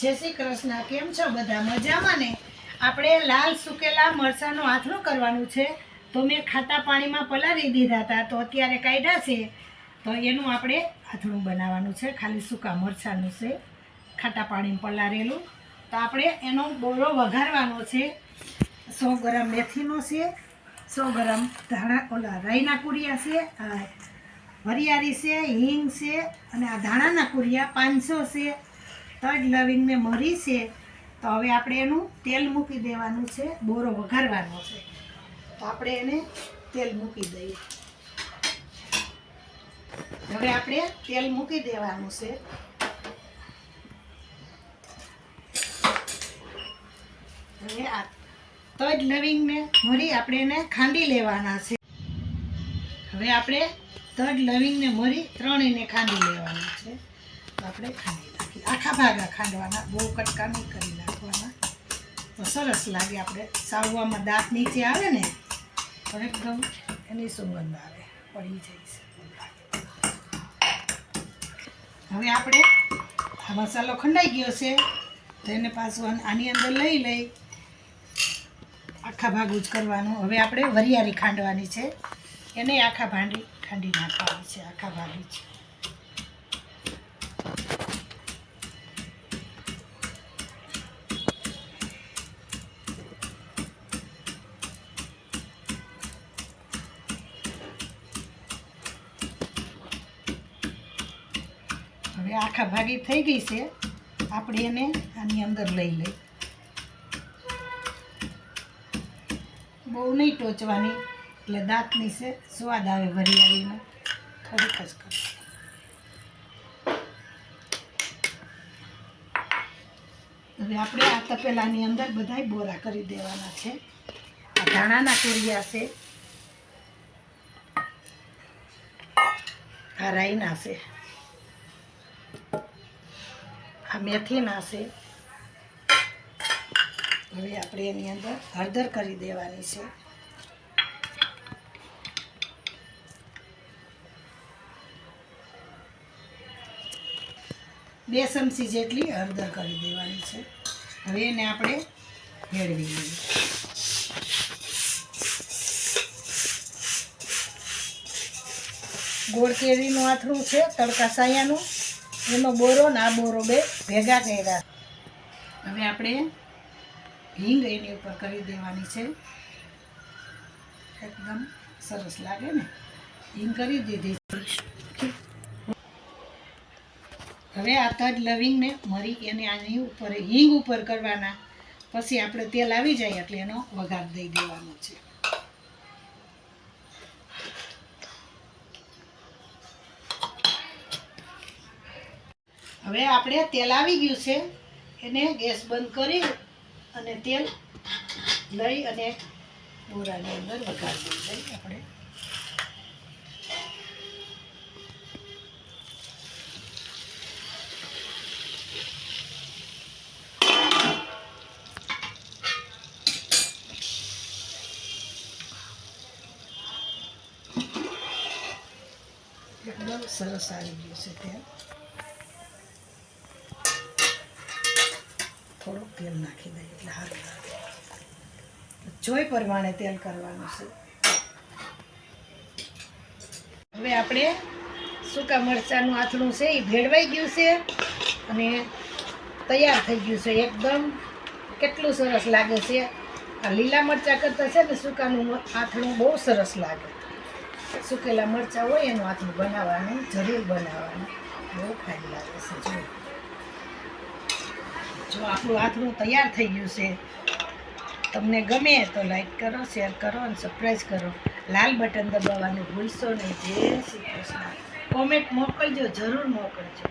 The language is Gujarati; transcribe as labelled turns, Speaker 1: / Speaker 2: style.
Speaker 1: जय श्री कृष्ण। केम छो बधा मजामां ने? आपणे लाल सुकेला मरचांनुं आथणुं करवानुं छे। तो मैं खाटा पाणीमां पलाળી दीधा था, तो अत्यारे काढ्या छे। तो एनुं आपणे आथणुं बनाववानुं छे। खाली सूका मरचांनुं छे, खाटा पाणीमां पलाळेલું। तो आपणे एनो बोरो वघारवानो छे। 100 ग्राम मेथीनो छे, 100 ग्राम धाणा ओला राईना कुरिया छे, वरियाળી छे, हींग छे अने आ धाणाना कुरिया 500 छे। तज लविंग ने मरी छे। तो हवे आपणे एनुं तेल मूकी देवानुं छे। बोरो वघारवानो छे, तो आपणे एने तेल मूकी दઈએ। हवे आपणे तेल मूकी देवानुं छे। हवे आ तज लविंग ने मरी आपणे एने खांडी लेवाना छे। हवे आपणे तज लविंग ने मरी त्रणेयने खांडी लेवाना छे। तो आपणे खांडी नाखीए। आखा भागा खांडवाना, बहु कटका नहीं करी नाखवाना। तो सरस लागे। आपणे साववामां दांत नीचे आवे ने तो एकदम एनी सुगंध आवे, पड़ी जाय छे। हवे आपणे आ मसालो खंडाई गयो छे, तो एने पाछो आनी अंदर लई आखा भागुं ज करवानुं। हवे आपणे वरियाળી खांडवानी छे, एने आखा भांडी खांडी नाखवानी छे, आखा भागी ज। हवे आखा भागी थई गई छे, आपणे एने आनी अंदर लई लई। बहु नहीं टोचवानी, એટલે દાંતની છે સ્વાદ આવે વરિયાળીનો, થોડીક જ કરો। હવે આપણે આ તપેલાની અંદર બધાય બોરા કરી દેવાના છે। આ ધાણાના કુરિયા છે, આ રાઈના છે, આ મેથીના છે। હવે આપણે એની અંદર હળદર કરી દેવાની છે। બે ચમચી જેટલી હળદર કરી દેવાની છે। હવે એને આપણે ભેળવી લઈએ। ગોળ કેરીનું આથણું છે, તડકા સાયાનું, એનો બોરો ને આ બોરો બે ભેગા કર્યા। હવે આપણે હિંગ એની ઉપર કરી દેવાની છે। એકદમ સરસ લાગે ને, હિંગ કરી દીધી। હવે આ તજ લવિંગ ને મરી એને આની ઉપર હિંગ ઉપર કરવાના। પછી આપણે તેલ આવી જાય એટલે એનો વઘાર દઈ દેવાનો છે। હવે આપણે તેલ આવી ગયું છે, એને ગેસ બંધ કરી અને તેલ લઈ અને બોરાની અંદર વઘાર દઈ દઈએ આપણે। एकदम सरस આવી ગયું છે તેલ। થોડું તેલ નાખી દઈએ એટલે હાથ લાગે। જોઈ પ્રમાણે તેલ કરવાનું છે। હવે આપણે સૂકા મરચાંનું આથણું છે એ ભેળવાઈ ગયું છે અને તૈયાર થઈ ગયું છે। એકદમ કેટલું સરસ લાગે છે। આ લીલા મરચાં કરતાં છે ને સૂકાનું આથણું બહુ સરસ લાગે। સુકેલા મરચાં હોય એનું આથણું બનાવવાનું, જરૂર બનાવવાનું, બહુ ફાઇન લાગે છે। જો આપણું આથણું તૈયાર થઈ ગયું છે, તમને ગમે તો લાઈક કરો, શેર કરો અને સબસ્ક્રાઈબ કરો। લાલ બટન દબાવવાનું ભૂલશો નહીં। જય શ્રી કૃષ્ણ। કોમેન્ટ મોકલજો, જરૂર મોકલજો।